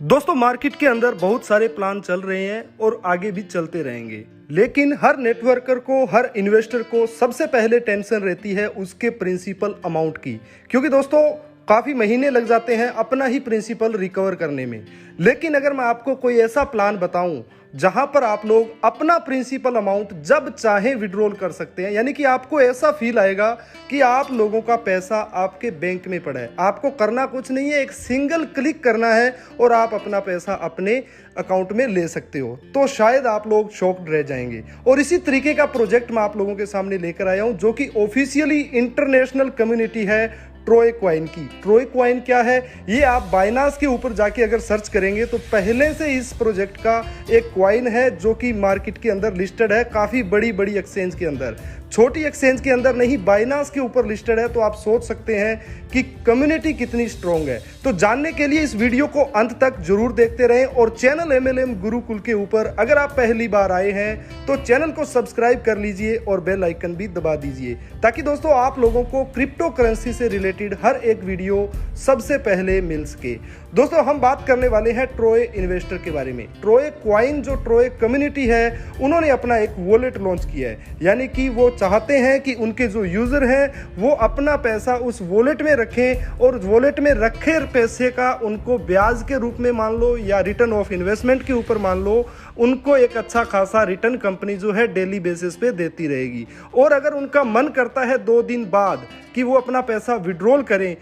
दोस्तों मार्केट के अंदर बहुत सारे प्लान चल रहे हैं और आगे भी चलते रहेंगे, लेकिन हर नेटवर्कर को, हर इन्वेस्टर को सबसे पहले टेंशन रहती है उसके प्रिंसिपल अमाउंट की, क्योंकि दोस्तों काफ़ी महीने लग जाते हैं अपना ही प्रिंसिपल रिकवर करने में। लेकिन अगर मैं आपको कोई ऐसा प्लान बताऊं जहां पर आप लोग अपना प्रिंसिपल अमाउंट जब चाहें विड्रॉल कर सकते हैं, यानी कि आपको ऐसा फील आएगा कि आप लोगों का पैसा आपके बैंक में पड़ा है, आपको करना कुछ नहीं है, एक सिंगल क्लिक करना है और आप अपना पैसा अपने अकाउंट में ले सकते हो, तो शायद आप लोग शॉक्ड रह जाएंगे। और इसी तरीके का प्रोजेक्ट मैं आप लोगों के सामने लेकर आया हूं, जो कि ऑफिशियली इंटरनेशनल कम्युनिटी है ट्रोय कॉइन की। ट्रोय कॉइन क्या है, ये आप बाइनांस के ऊपर जाके अगर सर्च करेंगे तो पहले से इस प्रोजेक्ट का एक कॉइन है जो कि मार्केट के अंदर लिस्टेड है, काफ़ी बड़ी बड़ी एक्सचेंज के अंदर, छोटी एक्सचेंज के अंदर नहीं, बाइनांस के ऊपर लिस्टेड है। तो आप सोच सकते हैं कि कम्युनिटी कितनी स्ट्रॉन्ग है। तो जानने के लिए इस वीडियो को अंत तक जरूर देखते रहें और चैनल MLM गुरुकुल के ऊपर अगर आप पहली बार आए हैं तो चैनल को सब्सक्राइब कर लीजिए और बेल आइकन भी दबा दीजिए, ताकि दोस्तों आप लोगों को क्रिप्टो करेंसी से रिलेटेड हर एक वीडियो सबसे पहले मिल सके। दोस्तों हम बात करने वाले हैं ट्रोय इन्वेस्टर के बारे में। ट्रोय कॉइन, जो ट्रोय कम्युनिटी है, उन्होंने अपना एक वॉलेट लॉन्च किया है, यानी कि वो चाहते हैं कि उनके जो यूजर हैं वो अपना पैसा उस वॉलेट में रखें और वॉलेट में रखे पैसे का उनको ब्याज के रूप में मान लो या रिटर्न ऑफ इन्वेस्टमेंट के ऊपर मान लो, उनको एक अच्छा खासा रिटर्न कंपनी जो है डेली बेसिस पे देती रहेगी। और अगर उनका मन करता है 2 दिन बाद कि वो अपना पैसा विड्रॉल करें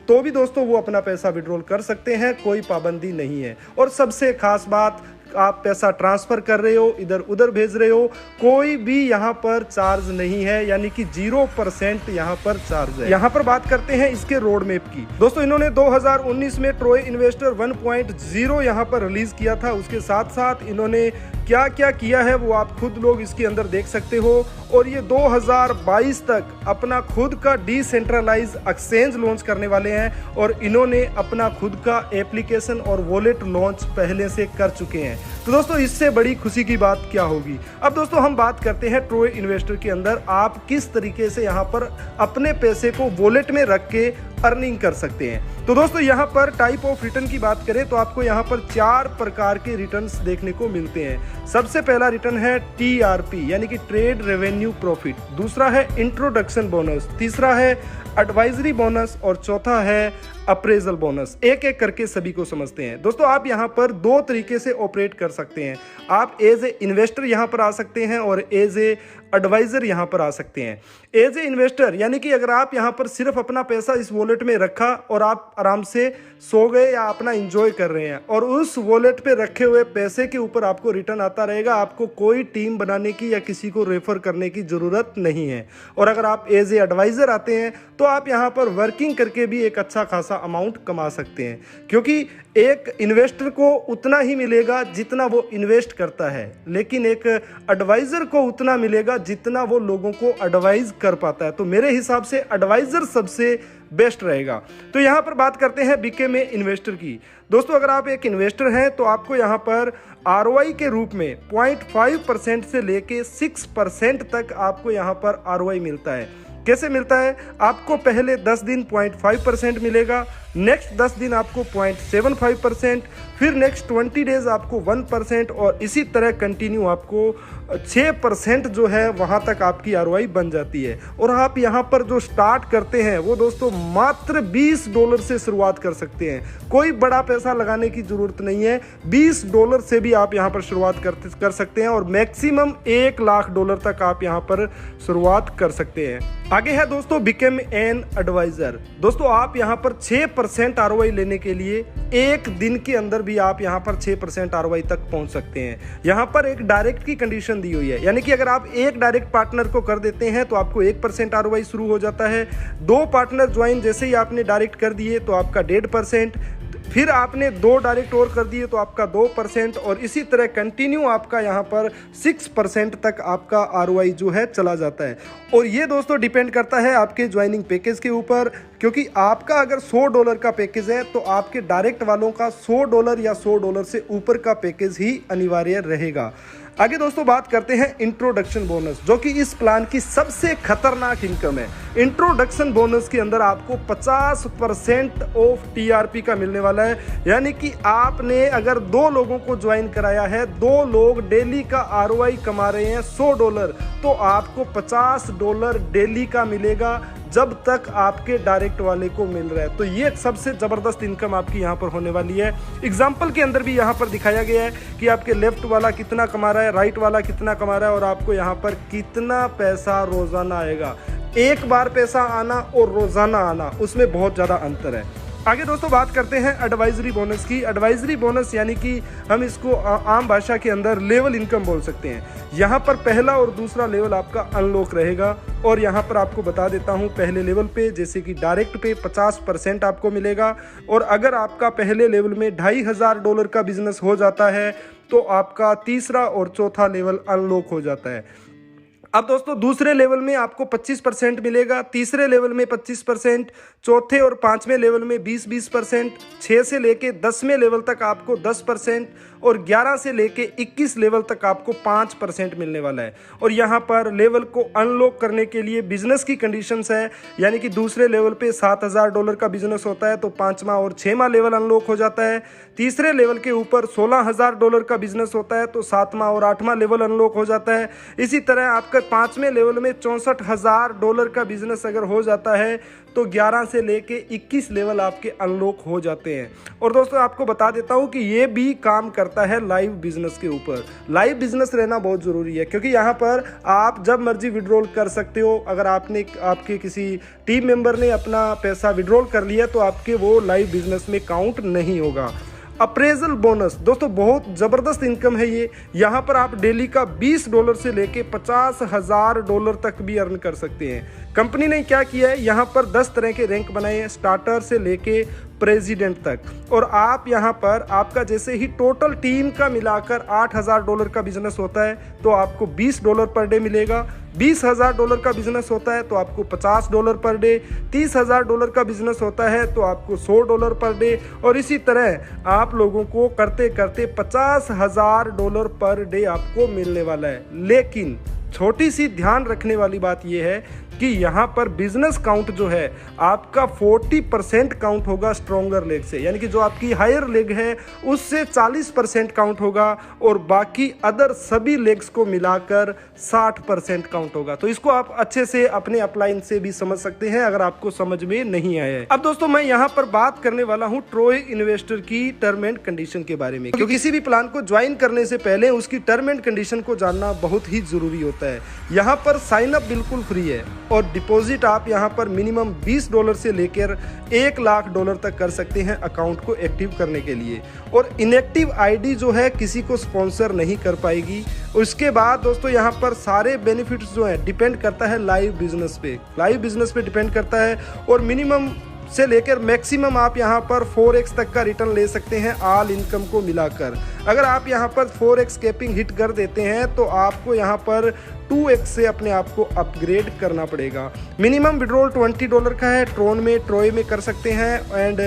तो भी दोस्तों वो अपना पैसा विड्रॉल कर सकते हैं, कोई पाबंदी नहीं है। और सबसे खास बात, आप पैसा ट्रांसफर कर रहे हो, इधर उधर भेज रहे हो, कोई भी यहाँ पर चार्ज नहीं है, यानी कि 0% यहाँ पर चार्ज है। यहाँ पर बात करते हैं इसके रोड मैप की। दोस्तों इन्होंने 2019 में ट्रोय इन्वेस्टर 1.0 यहाँ पर रिलीज किया था। उसके साथ साथ इन्होंने क्या क्या किया है वो आप खुद लोग इसके अंदर देख सकते हो। और ये 2022 तक अपना खुद का डिसेंट्रलाइज एक्सचेंज लॉन्च करने वाले हैं और इन्होंने अपना खुद का एप्लीकेशन और वॉलेट लॉन्च पहले से कर चुके हैं। तो दोस्तों इससे बड़ी खुशी की बात क्या होगी। अब दोस्तों हम बात करते हैं ट्रोय इन्वेस्टर के अंदर आप किस तरीके से यहाँ पर अपने पैसे को वॉलेट में रख के अर्निंग कर सकते हैं। तो दोस्तों यहाँ पर टाइप ऑफ रिटर्न की बात करें तो आपको यहाँ पर 4 प्रकार के रिटर्न्स देखने को मिलते हैं। सबसे पहला रिटर्न है TRP, यानी कि ट्रेड रेवेन्यू प्रॉफिट। दूसरा है इंट्रोडक्शन बोनस। तीसरा है एडवाइजरी बोनस और चौथा है अप्रेजल बोनस। एक एक करके सभी को समझते हैं। दोस्तों आप यहाँ पर 2 तरीके से ऑपरेट कर सकते हैं। आप एज ए इन्वेस्टर यहाँ पर आ सकते हैं और एज ए एडवाइजर यहाँ पर आ सकते हैं। एज ए इन्वेस्टर यानी कि अगर आप यहाँ पर सिर्फ अपना पैसा इस वॉलेट में रखा और आप आराम से सो गए या अपना एंजॉय कर रहे हैं और उस वॉलेट पे रखे हुए पैसे के ऊपर आपको रिटर्न आता रहेगा, आपको कोई टीम बनाने की या किसी को रेफर करने की ज़रूरत नहीं है। और अगर आप एज ए एडवाइज़र आते हैं तो आप यहाँ पर वर्किंग करके भी एक अच्छा खासा अमाउंट कमा सकते हैं, क्योंकि एक इन्वेस्टर को उतना ही मिलेगा जितना वो इन्वेस्ट करता है, लेकिन एक एडवाइज़र को उतना मिलेगा जितना वो लोगों को एडवाइज कर पाता है। तो मेरे हिसाब से एडवाइज़र सबसे बेस्ट रहेगा। तो यहाँ पर बात करते हैं बीके में इन्वेस्टर की। दोस्तों अगर आप एक इन्वेस्टर हैं तो आपको यहाँ पर ROI के रूप में 0.5% से लेके 6% तक आपको यहाँ पर ROI मिलता है। कैसे मिलता है? आपको पहले 10 दिन 0.5% मिलेगा, नेक्स्ट 10 दिन आपको 0.75%, फिर नेक्स्ट 20 डेज आपको 1% और इसी तरह कंटिन्यू आपको 6% जो है वहाँ तक आपकी ROI बन जाती है। और आप यहाँ पर जो स्टार्ट करते हैं वो दोस्तों मात्र $20 से शुरुआत कर सकते हैं। कोई बड़ा पैसा लगाने की ज़रूरत नहीं है, $20 से भी आप यहाँ पर शुरुआत कर सकते हैं और मैक्सिमम $1 लाख तक आप यहाँ पर शुरुआत कर सकते हैं। आगे है दोस्तों बिकम एन एडवाइजर। दोस्तों आप यहाँ पर 6% ROI लेने के लिए एक दिन के अंदर भी आप यहाँ पर 6% ROI तक पहुँच सकते हैं। यहाँ पर एक डायरेक्ट की कंडीशन दी हुई है, यानी कि अगर आप एक डायरेक्ट पार्टनर को कर देते हैं तो आपको 1% ROI शुरू हो जाता है। 2 पार्टनर ज्वाइन जैसे ही आपने डायरेक्ट कर दिए तो आपका 1.5%, फिर आपने 2 डायरेक्ट और कर दिए तो आपका 2% और इसी तरह कंटिन्यू आपका यहाँ पर 6% तक आपका ROI जो है चला जाता है। और ये दोस्तों डिपेंड करता है आपके ज्वाइनिंग पैकेज के ऊपर, क्योंकि आपका अगर $100 का पैकेज है तो आपके डायरेक्ट वालों का $100 या $100 से ऊपर का पैकेज ही अनिवार्य रहेगा। आगे दोस्तों बात करते हैं इंट्रोडक्शन बोनस, जो कि इस प्लान की सबसे खतरनाक इनकम है। इंट्रोडक्शन बोनस के अंदर आपको 50% ऑफ टीआरपी का मिलने वाला है। यानी कि आपने अगर 2 लोगों को ज्वाइन कराया है, 2 लोग डेली का आरओआई कमा रहे हैं $100, तो आपको $50 डेली का मिलेगा जब तक आपके डायरेक्ट वाले को मिल रहा है। तो ये सबसे ज़बरदस्त इनकम आपकी यहाँ पर होने वाली है। एग्जाम्पल के अंदर भी यहाँ पर दिखाया गया है कि आपके लेफ्ट वाला कितना कमा रहा है, राइट वाला कितना कमा रहा है और आपको यहाँ पर कितना पैसा रोजाना आएगा। एक बार पैसा आना और रोजाना आना, उसमें बहुत ज़्यादा अंतर है। आगे दोस्तों बात करते हैं एडवाइजरी बोनस की। एडवाइजरी बोनस यानी कि हम इसको आम भाषा के अंदर लेवल इनकम बोल सकते हैं। यहाँ पर पहला और दूसरा लेवल आपका अनलॉक रहेगा और यहाँ पर आपको बता देता हूँ, पहले लेवल पे जैसे कि डायरेक्ट पे 50% आपको मिलेगा और अगर आपका पहले लेवल में $2500 का बिजनेस हो जाता है तो आपका तीसरा और चौथा लेवल अनलॉक हो जाता है। अब दोस्तों दूसरे लेवल में आपको 25% मिलेगा, तीसरे लेवल में 25%, चौथे और 5वें लेवल में 20-20%, 6 से लेके 10वें लेवल तक आपको 10% और 11 से लेके 21 लेवल तक आपको 5% मिलने वाला है। और यहाँ पर लेवल को अनलॉक करने के लिए बिजनेस की कंडीशंस है, यानी कि दूसरे लेवल पे $7000 का बिजनेस होता है तो 5वां और 6वां लेवल अनलॉक हो जाता है। तीसरे लेवल के ऊपर $16000 का बिजनेस होता है तो 7वां और 8वां लेवल अनलॉक हो जाता है। इसी तरह आपका 5वें लेवल में $64000 का बिजनेस अगर हो जाता है तो 11 से लेके 21 लेवल आपके अनलॉक हो जाते हैं। और दोस्तों आपको बता देता हूं कि ये भी काम करता है लाइव बिजनेस के ऊपर। लाइव बिजनेस रहना बहुत ज़रूरी है क्योंकि यहाँ पर आप जब मर्जी विड्रॉल कर सकते हो। अगर आपके किसी टीम मेंबर ने अपना पैसा विड्रॉल कर लिया तो आपके वो लाइव बिजनेस में काउंट नहीं होगा। अप्रेजल बोनस दोस्तों बहुत ज़बरदस्त इनकम है ये। यहाँ पर आप डेली का $20 से लेके $50,000 तक भी अर्न कर सकते हैं। कंपनी ने क्या किया है, यहाँ पर 10 तरह के रैंक बनाए हैं, स्टार्टर से लेके प्रेसिडेंट तक। और आप यहाँ पर आपका जैसे ही टोटल टीम का मिलाकर $8000 का बिजनेस होता है तो आपको $20 पर डे मिलेगा। $20,000 का बिजनेस होता है तो आपको $50 पर डे। $30,000 का बिजनेस होता है तो आपको $100 पर डे। और इसी तरह आप लोगों को करते करते $50,000 पर डे आपको मिलने वाला है। लेकिन छोटी सी ध्यान रखने वाली बात यह है कि यहाँ पर बिजनेस काउंट जो है आपका 40% काउंट होगा स्ट्रॉन्गर लेग से, यानी कि जो आपकी हायर लेग है उससे 40% काउंट होगा और बाकी अदर सभी लेग्स को मिलाकर 60% काउंट होगा। तो इसको आप अच्छे से अपने अपलाइन से भी समझ सकते हैं अगर आपको समझ में नहीं आया है। अब दोस्तों मैं यहाँ पर बात करने वाला हूँ ट्रोय इन्वेस्टर की टर्म एंड कंडीशन के बारे में, क्योंकि किसी भी प्लान को ज्वाइन करने से पहले उसकी टर्म एंड कंडीशन को जानना बहुत ही जरूरी होता है। यहाँ पर साइन अप बिल्कुल फ्री है और डिपॉजिट आप यहाँ पर मिनिमम $20 से लेकर $1 लाख तक कर सकते हैं अकाउंट को एक्टिव करने के लिए। और इनएक्टिव आईडी जो है किसी को स्पॉन्सर नहीं कर पाएगी। उसके बाद दोस्तों यहाँ पर सारे बेनिफिट्स जो है डिपेंड करता है लाइव बिजनेस पे डिपेंड करता है। और मिनिमम से लेकर मैक्सिमम आप यहाँ पर 4x तक का रिटर्न ले सकते हैं ऑल इनकम को मिलाकर। अगर आप यहाँ पर 4x कैपिंग हिट कर देते हैं तो आपको यहाँ पर 2x से अपने आप को अपग्रेड करना पड़ेगा। मिनिमम विड्रॉल $20 का है, ट्रोय में कर सकते हैं एंड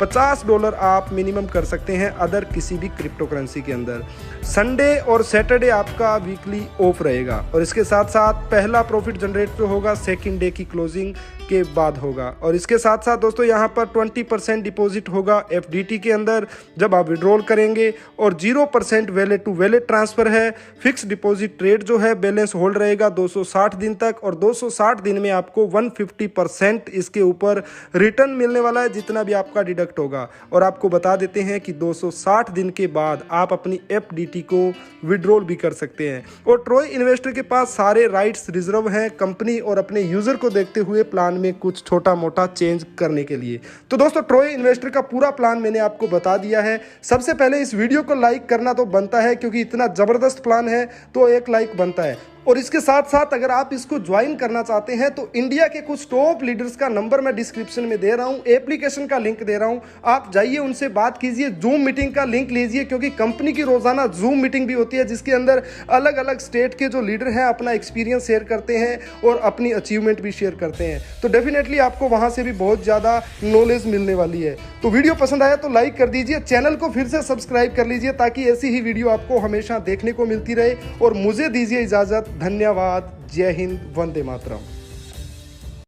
$50 आप मिनिमम कर सकते हैं अदर किसी भी क्रिप्टो करेंसी के अंदर। संडे और सैटरडे आपका वीकली ऑफ रहेगा और इसके साथ साथ पहला प्रॉफिट जनरेट जो होगा सेकंड डे की क्लोजिंग के बाद होगा। और इसके साथ साथ दोस्तों यहाँ पर 20% डिपॉजिट होगा FDT के अंदर जब आप विड्रॉल करेंगे और 0% वैलेट टू वैलेट ट्रांसफर है। फिक्स डिपॉजिट रेट जो है बैलेंस होल्ड रहेगा 260 दिन तक और 260 दिन में आपको 150% इसके ऊपर रिटर्न मिलने वाला है जितना भी आपका डिडक्ट होगा। और आपको बता देते हैं कि 260 दिन के बाद आप अपनी FDT को विड्रॉल भी कर सकते हैं। और ट्रोय इन्वेस्टर के पास सारे राइट्स रिजर्व हैं कंपनी और अपने यूजर को देखते हुए प्लान में कुछ छोटा मोटा चेंज करने के लिए। तो दोस्तों ट्रोय इन्वेस्टर का पूरा प्लान मैंने आपको बता दिया है। सबसे पहले इस वीडियो को लाइक करना तो बनता है क्योंकि इतना जबरदस्त प्लान है तो एक लाइक बनता है। और इसके साथ साथ अगर आप इसको ज्वाइन करना चाहते हैं तो इंडिया के कुछ टॉप लीडर्स का नंबर मैं डिस्क्रिप्शन में दे रहा हूं, एप्लीकेशन का लिंक दे रहा हूं, आप जाइए उनसे बात कीजिए, जूम मीटिंग का लिंक लीजिए, क्योंकि कंपनी की रोजाना जूम मीटिंग भी होती है जिसके अंदर अलग अलग स्टेट के जो लीडर हैं अपना एक्सपीरियंस शेयर करते हैं और अपनी अचीवमेंट भी शेयर करते हैं। तो डेफिनेटली आपको वहां से भी बहुत ज़्यादा नॉलेज मिलने वाली है। तो वीडियो पसंद आया तो लाइक कर दीजिए, चैनल को फिर से सब्सक्राइब कर लीजिए ताकि ऐसी ही वीडियो आपको हमेशा देखने को मिलती रहे। और मुझे दीजिए इजाज़त। धन्यवाद। जय हिंद। वंदे मातरम।